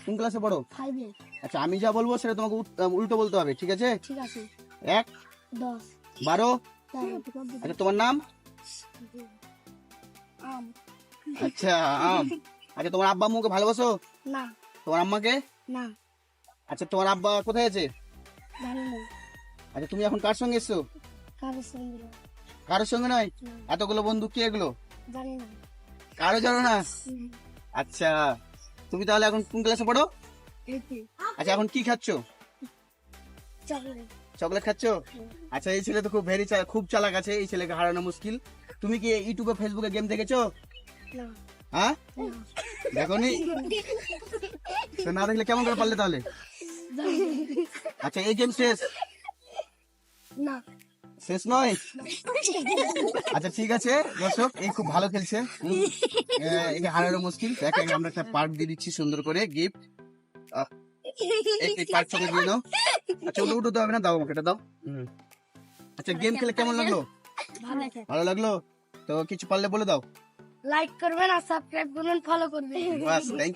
কোন ক্লাসে পড়ো? 5 এ। আচ্ছা আমি যা বলবো সেটা তোমাকে উল্টো বলতে হবে, ঠিক আছে? ঠিক আছে। 1 10 12। 13 আচ্ছা তোমার নাম? আম আচ্ছা আম। আচ্ছা তোমার আব্বা আম্মুকে ভালোবাসো? না তোমার আম্মাকে? না আচ্ছা তোমার আব্বা কোথায় আছে? জানি না আচ্ছা তুমি এখন কার সঙ্গে এসছো? কারোর সঙ্গে কারোর সঙ্গে নয়? না, এতগুলো বন্ধু কি এগুলো? জানি না কারো জানো না? আচ্ছা তুমি তাহলে এখন কোন ক্লাসে পড়ো? এতে আচ্ছা এখন কি খাচ্ছো? চকলেট চকলেট খাচ্ছো? আচ্ছা এই ছেলে তো খুব চালাক আছে, এই ছেলেকে হারানো মুশকিল। তুমি কি ইউটিউবে ফেসবুকে গেম দেখেছো? না হ্যাঁ না দেখোনি? তো না দেখলে কেমন করে পারলে তাহলে? জানি আচ্ছা এই গেম শেষ? না শেষ নয়? আচ্ছা ঠিক আছে দর্শক, এই খুব ভালো খেলছে। একে হারানো মুশকিল। দেখো আমরা একটা পার্ক দিয়ে দিচ্ছি সুন্দর করে গিফট। এই পার্ক চকলেট দিয়ে দাও। আচ্ছা ওটা উঠতে হবে না, দাও আমাকে এটা দাও। আচ্ছা গেম খেলে কেমন লাগলো? ভালো ভালো লাগলো? তো কিছু পারলে বলে দাও। লাইক করবেন আর সাবস্ক্রাইব করবেন, ফলো করবেন। বাস থ্যাংক